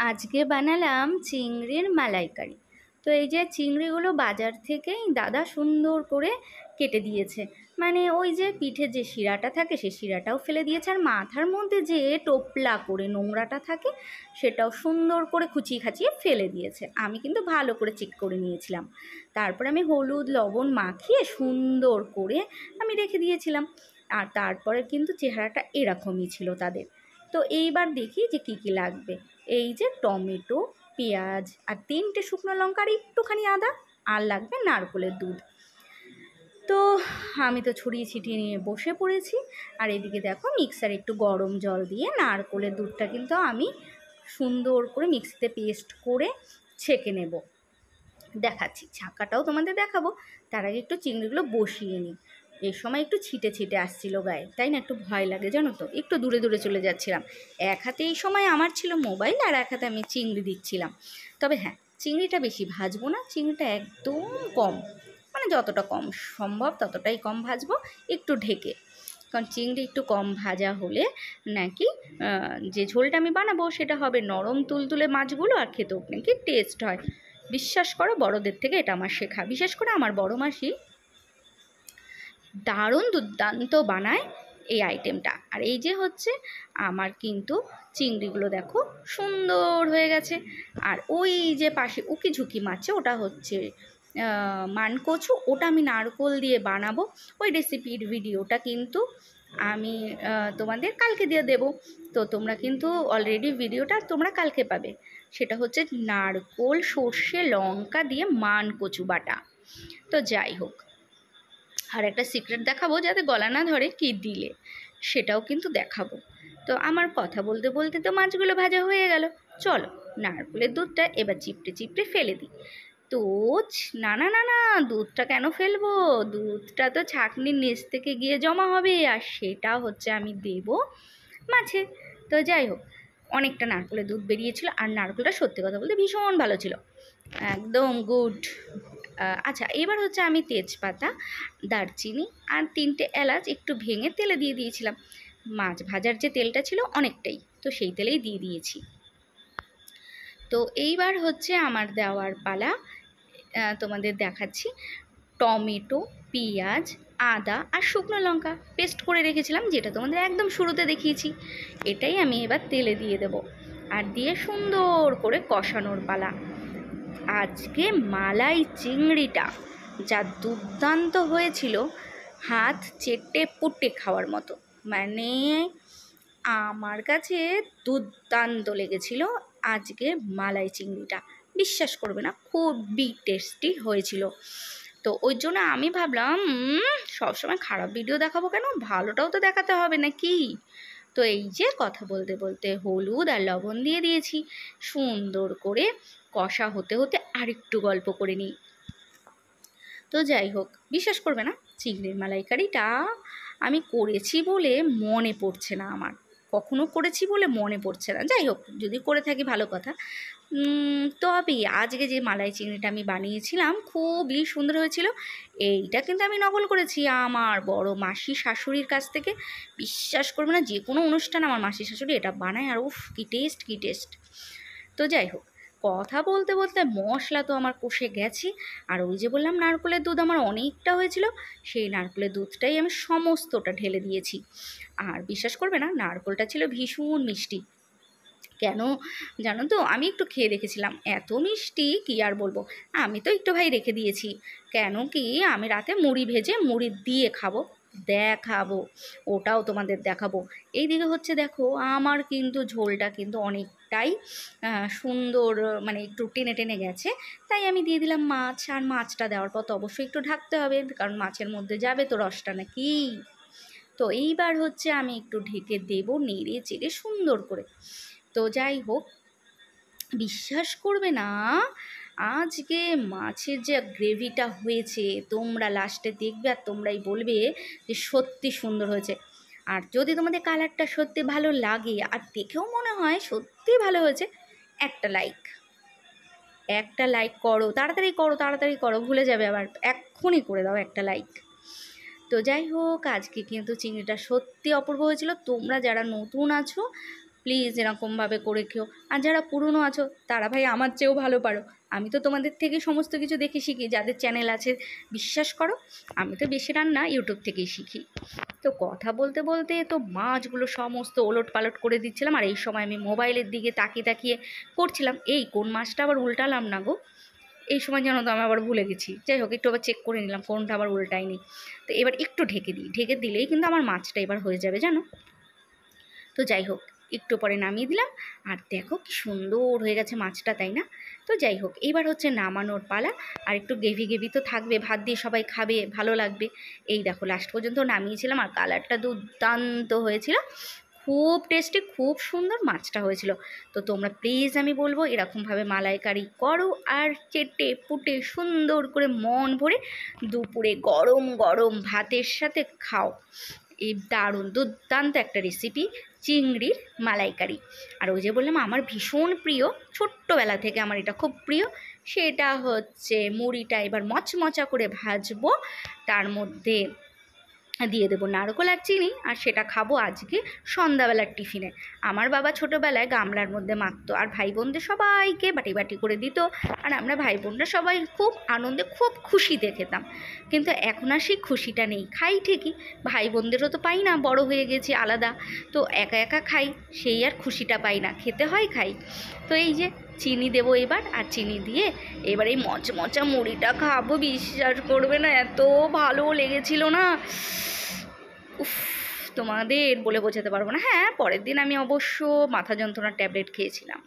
আজকে বানালাম চিংড়ির মালাইকারি। তো এই যে চিংড়িগুলো বাজার থেকেই দাদা সুন্দর করে কেটে দিয়েছে, মানে ওই যে পিঠের যে শিরাটা থাকে সেই শিরাটাও ফেলে দিয়েছে, আর মাথার মধ্যে যে টোপলা করে নোংরাটা থাকে সেটাও সুন্দর করে খুচিয়ে খাচিয়ে ফেলে দিয়েছে। আমি কিন্তু ভালো করে চেক করে নিয়েছিলাম। তারপরে আমি হলুদ লবণ মাখিয়ে সুন্দর করে আমি রেখে দিয়েছিলাম। আর তারপরে কিন্তু চেহারাটা এরকমই ছিল তাদের। তো এইবার দেখি যে কী কী লাগবে। এই যে টমেটো, পেঁয়াজ আর 3টে শুকনো লঙ্কা আর একটুখানি আদা, আর লাগবে নারকেলের দুধ। তো আমি তো ছড়িয়ে ছিটিয়ে নিয়ে বসে পড়েছি। আর এদিকে দেখো মিক্সারে একটু গরম জল দিয়ে নারকেলের দুধটা কিন্তু আমি সুন্দর করে মিক্সিতে পেস্ট করে ছেঁকে নেব। দেখাচ্ছি, ছাঁকাটাও তোমাদের দেখাবো। তার আগে একটু চিংড়িগুলো বসিয়ে নিই। এই সময় একটু ছিটে ছিটে আসছিল গায়ে, তাই না, একটু ভয় লাগে জানো তো, একটু দূরে দূরে চলে যাচ্ছিলাম। এক হাতে এই সময় আমার ছিল মোবাইল, আর এক হাতে আমি চিংড়ি দিচ্ছিলাম। তবে হ্যাঁ, চিংড়িটা বেশি ভাজবো না, চিংড়িটা একদম কম, মানে যতটা কম সম্ভব ততটাই কম ভাজবো, একটু ঢেকে। কারণ চিংড়ি একটু কম ভাজা হলে নাকি যে ঝোলটা আমি বানাবো সেটা হবে নরম তুলতুলে মাছগুলো, আর খেতেও নাকি টেস্ট হয়। বিশ্বাস করো, বড়দের থেকে এটা আমার শেখা। বিশেষ করে আমার বড় মাসি দারুণ দুর্দান্ত বানায় এই আইটেমটা। আর এই যে হচ্ছে আমার কিন্তু চিংড়িগুলো দেখো সুন্দর হয়ে গেছে। আর ওই যে পাশে উকি ঝুঁকি মারছে ওটা হচ্ছে মানকচু, ওটা আমি নারকোল দিয়ে বানাবো। ওই রেসিপির ভিডিওটা কিন্তু আমি তোমাদের কালকে দিয়ে দেবো। তো তোমরা কিন্তু অলরেডি ভিডিওটা তোমরা কালকে পাবে। সেটা হচ্ছে নারকোল সর্ষে লঙ্কা দিয়ে মানকচু বাটা। তো যাই হোক, আর একটা সিক্রেট দেখাবো যাতে গলা না ধরে কি দিলে, সেটাও কিন্তু দেখাবো। তো আমার কথা বলতে বলতে তো মাছগুলো ভাজা হয়ে গেল। চলো নারকেলের দুধটা এবার চিপটে চিপটে ফেলে দিই। তো না না না না, দুধটা কেন ফেলবো? দুধটা তো ছাঁকনির নিচ থেকে গিয়ে জমা হবে, আর সেটা হচ্ছে আমি দেব মাছে। তো যাই হোক, অনেকটা নারকেলের দুধ বেরিয়েছিল, আর নারকেলটা সত্যি কথা বলতে ভীষণ ভালো ছিল, একদম গুড। আচ্ছা, এবার হচ্ছে আমি তেজপাতা, দারচিনি আর 3টে এলাচ একটু ভেঙে তেলে দিয়ে দিয়েছিলাম। মাছ ভাজার যে তেলটা ছিল অনেকটাই, তো সেই তেলেই দিয়ে দিয়েছি। তো এইবার হচ্ছে আমার দেওয়ার পালা। তোমাদের দেখাচ্ছি, টমেটো, পেঁয়াজ, আদা আর শুকনো লঙ্কা পেস্ট করে রেখেছিলাম, যেটা তোমাদের একদম শুরুতে দেখিয়েছি। এটাই আমি এবার তেলে দিয়ে দেব, আর দিয়ে সুন্দর করে কষানোর পালা। আজকে মালাই চিংড়িটা যা দুর্দান্ত হয়েছিল, হাত চেটে পুটে খাওয়ার মতো, মানে আমার কাছে দুর্দান্ত লেগেছিল আজকে মালাই চিংড়িটা। বিশ্বাস করবে না, খুবই টেস্টি হয়েছিল। তো ওই জন্য আমি ভাবলাম সবসময় খারাপ ভিডিও দেখাবো কেন, ভালোটাও তো দেখাতে হবে নাকি। তো এই যে কথা বলতে বলতে হলুদ আর লবণ দিয়ে দিয়েছি, সুন্দর করে কষা হতে হতে আরেকটু গল্প করে নিই। তো যাই হোক, বিশ্বাস করবে না, চিংড়ির মালাইকারিটা আমি করেছি বলে মনে পড়ছে না আমার, কখনো করেছি বলে মনে পড়ছে না। যাই হোক, যদি করে থাকি ভালো কথা। তবে আজকে যে মালাই চিংড়িটা আমি বানিয়েছিলাম খুবই সুন্দর হয়েছিল। এইটা কিন্তু আমি নকল করেছি আমার বড় মাসি শাশুড়ির কাছ থেকে। বিশ্বাস করবে না, যে কোনো অনুষ্ঠান আমার মাসি শাশুড়ি এটা বানায়, আর উফ কী টেস্ট কী টেস্ট। তো যাই হোক, কথা বলতে বলতে মশলা তো আমার কষে গেছে। আর ওই যে বললাম নারকেলের দুধ আমার অনেকটা হয়েছিল, সেই নারকেলের দুধটাই আমি সমস্তটা ঢেলে দিয়েছি। আর বিশ্বাস করবে না, নারকেলটা ছিল ভীষণ মিষ্টি। কেন জানো তো, আমি একটু খেয়ে দেখেছিলাম, এত মিষ্টি কি আর বলবো। আমি তো একটু ভাই রেখে দিয়েছি, কেন কি আমি রাতে মুড়ি ভেজে মুড়ি দিয়ে খাবো, দেখাবো, ওটাও তোমাদের দেখাবো। এইদিকে হচ্ছে দেখো, আমার কিন্তু ঝোলটা কিন্তু অনেকটাই সুন্দর, মানে একটু টেনে টেনে গেছে। তাই আমি দিয়ে দিলাম মাছ, আর মাছটা দেওয়ার পর তো অবশ্যই একটু ঢাকতে হবে, কারণ মাছের মধ্যে যাবে তো রসটা নাকি। তো এইবার হচ্ছে আমি একটু ঢেকে দেবো, নেড়ে চেড়ে সুন্দর করে। তো যাই হোক, বিশ্বাস করবে না, আজকে মাছের যে গ্রেভিটা হয়েছে তোমরা লাস্টে দেখবে আর তোমরাই বলবে যে সত্যি সুন্দর হয়েছে। আর যদি তোমাদের কালারটা সত্যি ভালো লাগে আর দেখেও মনে হয় সত্যি ভালো হয়েছে, একটা লাইক, একটা লাইক করো, তাড়াতাড়ি করো, তাড়াতাড়ি করো, ভুলে যাবে আবার, এক্ষুনি করে দাও একটা লাইক। তো যাই হোক, আজকে কিন্তু চিংড়িটা সত্যি অপূর্ব হয়েছিল। তোমরা যারা নতুন আছো প্লিজ এরকমভাবে করে খেও। আর যারা পুরনো আছো তারা ভাই আমার চেয়েও ভালো পারো, আমি তো তোমাদের থেকে সমস্ত কিছু দেখে শিখি, যাদের চ্যানেল আছে বিশ্বাস করো আমি তো বেশি রান্না ইউটিউব থেকেই শিখি। তো কথা বলতে বলতে তো মাছগুলো সমস্ত ওলট পালট করে দিচ্ছিলাম, আর এই সময় আমি মোবাইলের দিকে তাকিয়ে তাকিয়ে করছিলাম এই কোন মাছটা আবার উল্টালাম না গো, এই সময় জানো তো আমি আবার ভুলে গেছি। যাই হোক একটু আবার চেক করে নিলাম কোনটা আবার উল্টায়নি। তো এবার একটু ঢেকে দিই, ঢেকে দিলেই কিন্তু আমার মাছটা এবার হয়ে যাবে জানো। তো যাই হোক একটু পরে নামিয়ে দিলাম, আর দেখো কি সুন্দর হয়ে গেছে মাছটা, তাই না? তো যাই হোক এইবার হচ্ছে নামানোর পালা। আর একটু গ্রেভি গ্রেভি তো থাকবে, ভাত দিয়ে সবাই খাবে, ভালো লাগবে। এই দেখো লাস্ট পর্যন্ত নামিয়েছিলাম, আর কালারটা দুর্দান্ত হয়েছিল, খুব টেস্টি, খুব সুন্দর মাছটা হয়েছিল। তো তোমরা প্লিজ আমি বলবো এরকমভাবে মালাইকারি করো, আর চেটে পুটে সুন্দর করে মন ভরে দুপুরে গরম গরম ভাতের সাথে খাও। এই দারুণ দুর্দান্ত একটা রেসিপি চিংড়ির মালাইকারি। আর ওই যে বললাম আমার ভীষণ প্রিয়, ছোট্টবেলা থেকে আমার এটা খুব প্রিয়, সেটা হচ্ছে মুড়িটা এবার মচমচা করে ভাজবো, তার মধ্যে দিয়ে দেবো নারকেল আর চিনি, আর সেটা খাবো আজকে সন্ধ্যাবেলার টিফিনে। আমার বাবা ছোটোবেলায় গামলার মধ্যে মাখতো, আর ভাই বোনদের সবাইকে বাটি বাটি করে দিত, আর আমরা ভাই বোনরা সবাই খুব আনন্দে খুব খুশিতে খেতাম। কিন্তু এখন আর সেই খুশিটা নেই, খাই ঠিকই, ভাই বোনদেরও তো পাই না, বড় হয়ে গেছি আলাদা, তো একা একা খাই, সেই আর খুশিটা পাই না, খেতে হয় খাই। তো এই যে চিনি দেবো এবার, আর চিনি দিয়ে এবার এই মচমচা মুড়িটা খাবো, বিশ্বাস করবে না এত ভালো লেগেছিল না, উফ তোমাদের বলে বোঝাতে পারবো না। হ্যাঁ পরের দিন আমি অবশ্য মাথা যন্ত্রণার ট্যাবলেট খেয়েছিলাম।